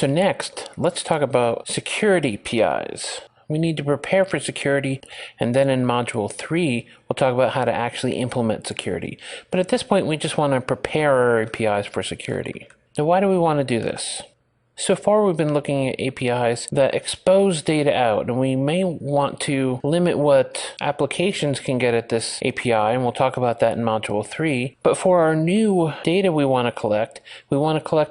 So next, let's talk about security PIs. We need to prepare for security, and then in Module 3, we'll talk about how to actually implement security. But at this point, we just want to prepare our APIs for security. Now, why do we want to do this? So far, we've been looking at APIs that expose data out, and we may want to limit what applications can get at this API, and we'll talk about that in Module 3. But for our new data we want to collect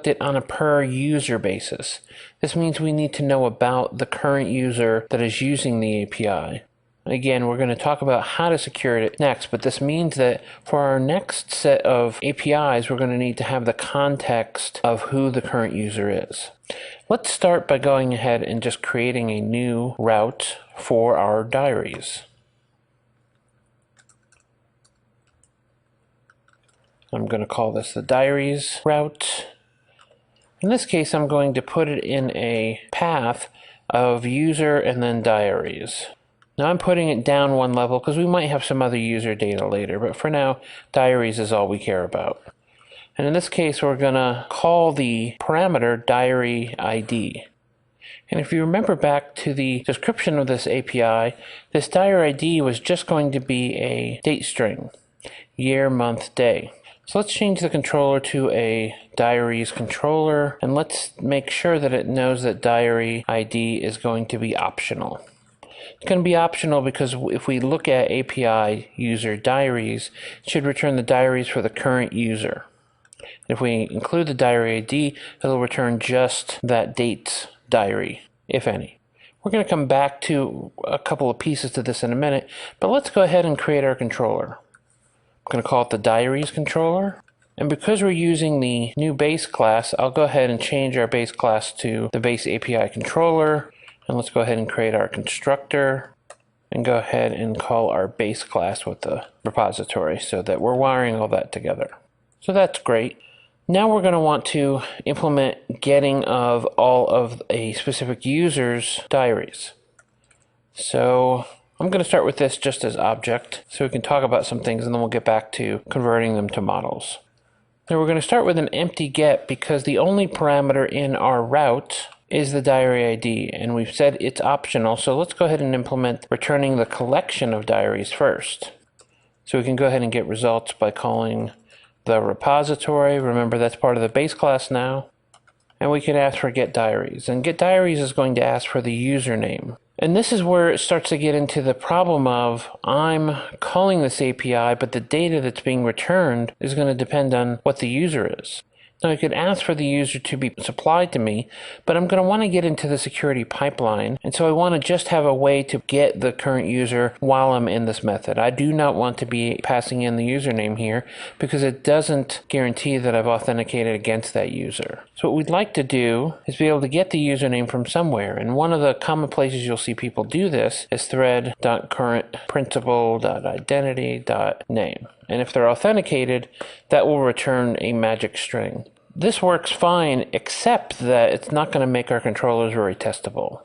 it on a per user basis. This means we need to know about the current user that is using the API. Again, we're going to talk about how to secure it next, but this means that for our next set of APIs, we're going to need to have the context of who the current user is. Let's start by going ahead and just creating a new route for our diaries. I'm going to call this the diaries route. In this case, I'm going to put it in a path of user and then diaries. Now I'm putting it down one level because we might have some other user data later, but for now, diaries is all we care about. And in this case, we're going to call the parameter diary ID. And if you remember back to the description of this API, this diary ID was just going to be a date string, year, month, day. So let's change the controller to a diaries controller, and let's make sure that it knows that diary ID is going to be optional. It's going to be optional because if we look at API user diaries, it should return the diaries for the current user. If we include the diary ID, it'll return just that date's diary, if any. We're going to come back to a couple of pieces to this in a minute, but let's go ahead and create our controller. I'm going to call it the diaries controller. And because we're using the new base class, I'll go ahead and change our base class to the base API controller. And let's go ahead and create our constructor and go ahead and call our base class with the repository so that we're wiring all that together. So that's great. Now we're going to want to implement getting of all of a specific user's diaries. So I'm going to start with this just as object so we can talk about some things, and then we'll get back to converting them to models. Now we're going to start with an empty get because the only parameter in our route is the diary ID, and we've said it's optional, so let's go ahead and implement returning the collection of diaries first. So we can go ahead and get results by calling the repository. Remember, that's part of the base class now. And we can ask for get diaries, and get diaries is going to ask for the username. And this is where it starts to get into the problem of I'm calling this API, but the data that's being returned is going to depend on what the user is. Now I could ask for the user to be supplied to me, but I'm going to want to get into the security pipeline, and so I want to just have a way to get the current user while I'm in this method. I do not want to be passing in the username here because it doesn't guarantee that I've authenticated against that user. So what we'd like to do is be able to get the username from somewhere, and one of the common places you'll see people do this is thread.currentPrincipal.identity.name. And if they're authenticated, that will return a magic string. This works fine, except that it's not going to make our controllers very testable.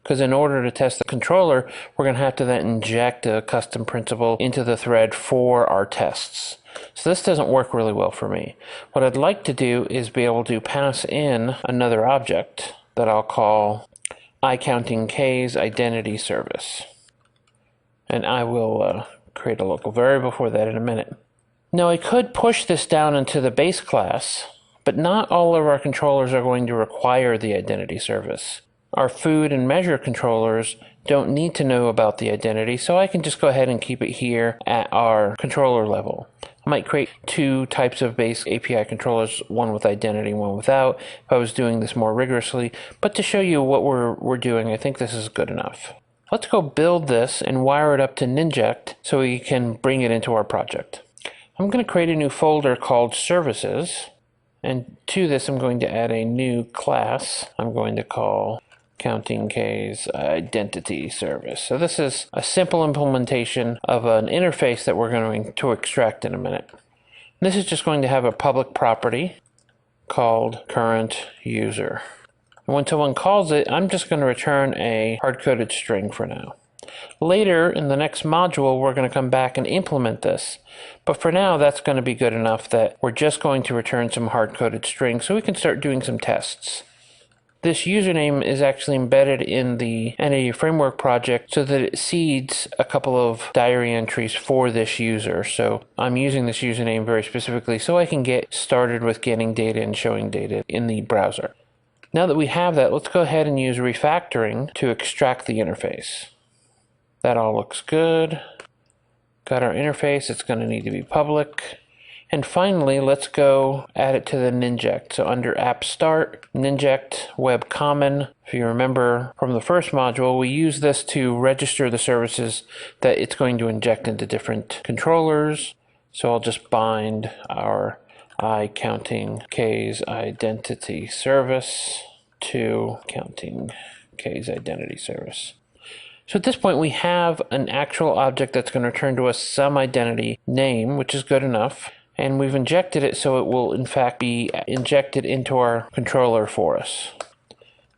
Because in order to test the controller, we're going to have to then inject a custom principal into the thread for our tests. So this doesn't work really well for me. What I'd like to do is be able to pass in another object that I'll call iCountingK's identity service. And I will create a local variable for that in a minute. Now I could push this down into the base class, but not all of our controllers are going to require the identity service. Our food and measure controllers don't need to know about the identity, so I can just go ahead and keep it here at our controller level. I might create two types of base API controllers, one with identity, one without, if I was doing this more rigorously, but to show you what we're doing, I think this is good enough. Let's go build this and wire it up to Ninject so we can bring it into our project. I'm going to create a new folder called Services, and to this I'm going to add a new class I'm going to call CountingK's Identity Service. So this is a simple implementation of an interface that we're going to extract in a minute. This is just going to have a public property called current user. When someone calls it, I'm just going to return a hard-coded string for now. Later, in the next module, we're going to come back and implement this. But for now, that's going to be good enough that we're just going to return some hard-coded strings so we can start doing some tests. this username is actually embedded in the Entity Framework project so that it seeds a couple of diary entries for this user. So I'm using this username very specifically so I can get started with getting data and showing data in the browser. Now that we have that, let's go ahead and use refactoring to extract the interface. That all looks good. Got our interface. It's going to need to be public. And finally, let's go add it to the Ninject. So under app start, Ninject web common. If you remember from the first module, we use this to register the services that it's going to inject into different controllers. So I'll just bind our counting K's identity service to counting K's identity service. So at this point, we have an actual object that's going to return to us some identity name, which is good enough. And we've injected it so it will in fact be injected into our controller for us.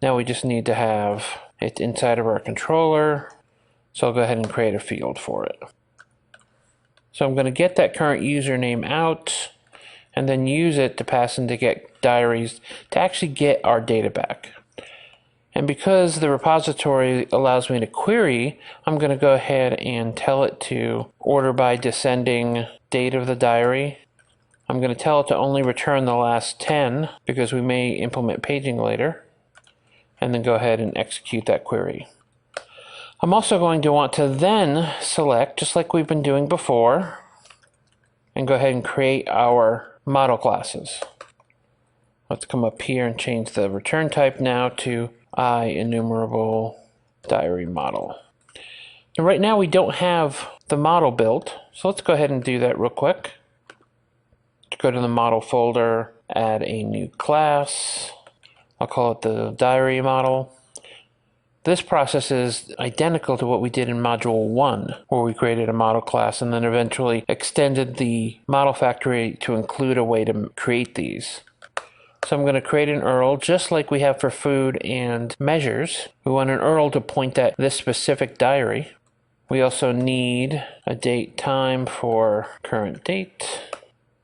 Now we just need to have it inside of our controller. So I'll go ahead and create a field for it. So I'm going to get that current username out and then use it to pass into get diaries to actually get our data back. And because the repository allows me to query, I'm going to go ahead and tell it to order by descending date of the diary. I'm going to tell it to only return the last 10 because we may implement paging later, and then go ahead and execute that query. I'm also going to want to then select, just like we've been doing before, and go ahead and create our model classes. Let's come up here and change the return type now to IEnumerable diary model. And right now we don't have the model built, so let's go ahead and do that real quick. Go to the model folder, add a new class. I'll call it the diary model. This process is identical to what we did in module 1, where we created a model class and then eventually extended the model factory to include a way to create these. So I'm going to create an URL just like we have for food and measures. We want an URL to point at this specific diary. We also need a date time for current date.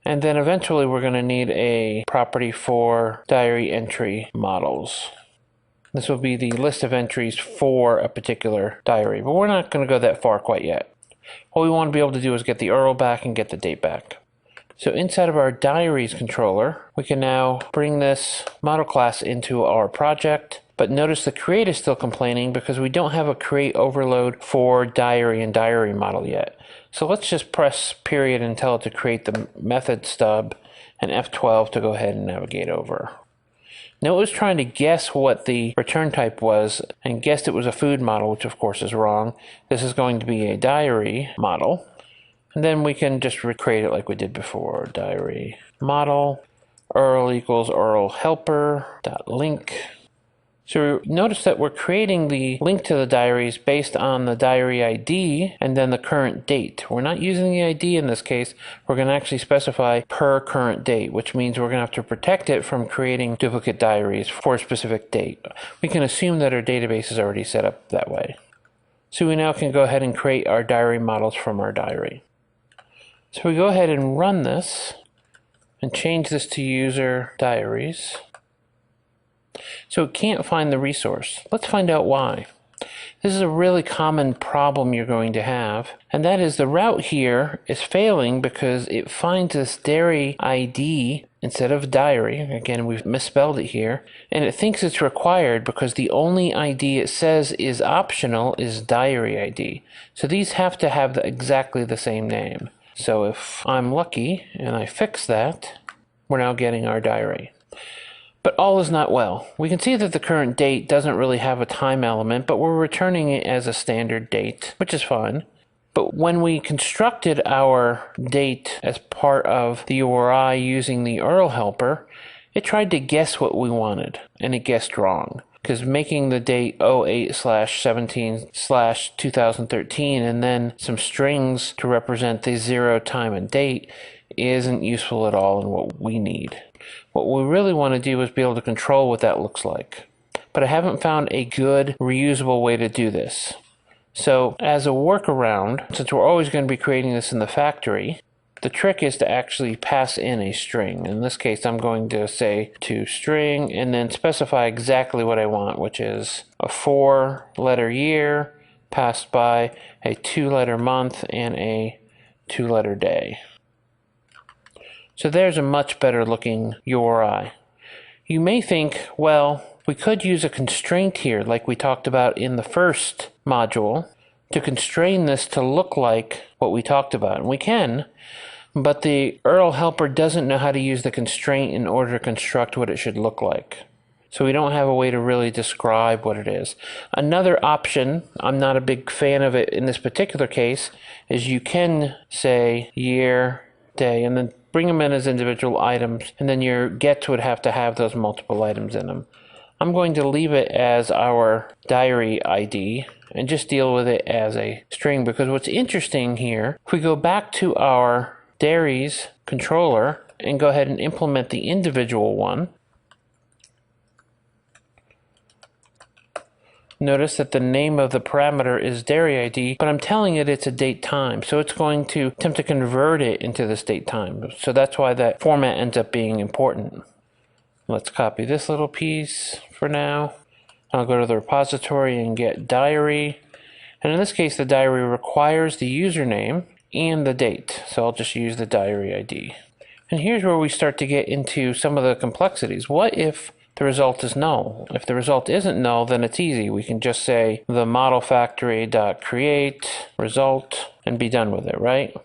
And then eventually we're going to need a property for diary entry models. This will be the list of entries for a particular diary, but we're not going to go that far quite yet. What we want to be able to do is get the URL back and get the date back. So inside of our diaries controller, we can now bring this model class into our project. But notice the create is still complaining because we don't have a create overload for diary and diary model yet. So let's just press period and tell it to create the method stub and F12 to go ahead and navigate over. Now it was trying to guess what the return type was and guessed it was a food model, which of course is wrong. This is going to be a diary model. And then we can just recreate it like we did before. Diary model, URL equals URL helper dot link. So notice that we're creating the link to the diaries based on the diary ID and then the current date. We're not using the ID in this case. We're going to actually specify per current date, which means we're going to have to protect it from creating duplicate diaries for a specific date. We can assume that our database is already set up that way. So we now can go ahead and create our diary models from our diary. So we go ahead and run this and change this to user diaries. So it can't find the resource. Let's find out why. This is a really common problem you're going to have, and that is the route here is failing because it finds this diary ID instead of diary. Again, we've misspelled it here, and it thinks it's required because the only ID it says is optional is diary ID. So these have to have exactly the same name. So if I'm lucky and I fix that, we're now getting our diary. But all is not well. We can see that the current date doesn't really have a time element, but we're returning it as a standard date, which is fine. But when we constructed our date as part of the URI using the URL helper, it tried to guess what we wanted, and it guessed wrong. Because making the date 08/17/2013 and then some strings to represent the 0 time and date isn't useful at all in what we need. What we really want to do is be able to control what that looks like. But I haven't found a good reusable way to do this. So as a workaround, since we're always going to be creating this in the factory, The trick is to actually pass in a string. In this case, I'm going to say to string and then specify exactly what I want, which is a 4-letter year passed by a 2-letter month and a 2-letter day. So there's a much better looking URI. You may think, well, we could use a constraint here like we talked about in the first module to constrain this to look like what we talked about. And we can, but the URL helper doesn't know how to use the constraint in order to construct what it should look like. So we don't have a way to really describe what it is. Another option, I'm not a big fan of it in this particular case, is you can say year, day, and then bring them in as individual items, and then your gets would have to have those multiple items in them. I'm going to leave it as our diary ID and just deal with it as a string, because what's interesting here, if we go back to our diaries controller and go ahead and implement the individual one, notice that the name of the parameter is diary ID, but I'm telling it it's a date time. So it's going to attempt to convert it into this date time. So that's why that format ends up being important. Let's copy this little piece for now. I'll go to the repository and get diary. And in this case, the diary requires the username and the date. So I'll just use the diary ID. And here's where we start to get into some of the complexities. What if the result is null? If the result isn't null, then it's easy. We can just say the model factory.create result and be done with it, right?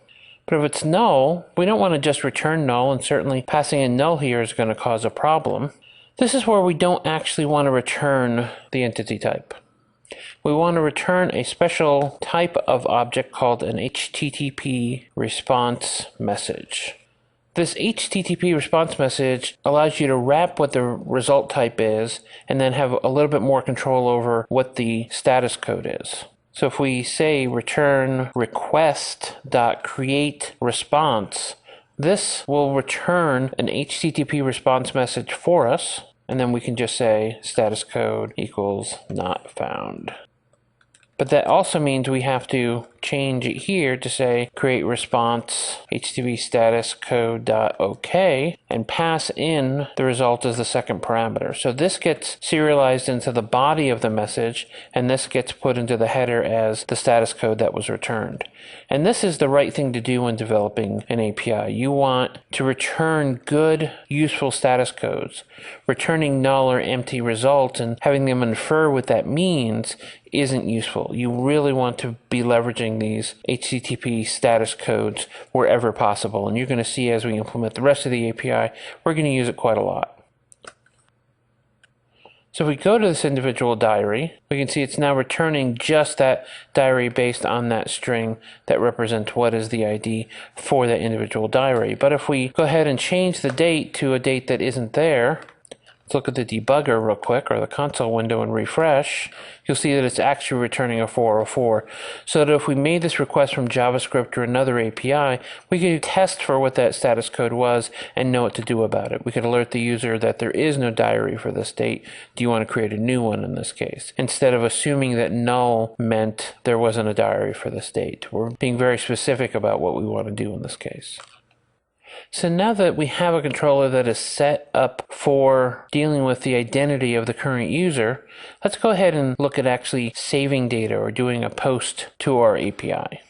But if it's null, we don't want to just return null, and certainly passing in null here is going to cause a problem. This is where we don't actually want to return the entity type. We want to return a special type of object called an HTTP response message. This HTTP response message allows you to wrap what the result type is and then have a little bit more control over what the status code is. So if we say return request.create response, this will return an HTTP response message for us, and then we can just say status code equals not found. But that also means we have to change it here to say create response HTTP status code.OK and pass in the result as the second parameter. So this gets serialized into the body of the message, and this gets put into the header as the status code that was returned. And this is the right thing to do when developing an API. You want to return good, useful status codes. Returning null or empty results and having them infer what that means isn't useful. You really want to be leveraging these HTTP status codes wherever possible. And you're going to see as we implement the rest of the API, we're going to use it quite a lot. So if we go to this individual diary, we can see it's now returning just that diary based on that string that represents what is the ID for that individual diary. But if we go ahead and change the date to a date that isn't there, let's look at the debugger real quick, or the console window, and refresh. You'll see that it's actually returning a 404. So that if we made this request from JavaScript or another API, we could test for what that status code was and know what to do about it. We could alert the user that there is no diary for this date. Do you want to create a new one in this case? Instead of assuming that null meant there wasn't a diary for this date. We're being very specific about what we want to do in this case. So now that we have a controller that is set up for dealing with the identity of the current user, let's go ahead and look at actually saving data or doing a post to our API.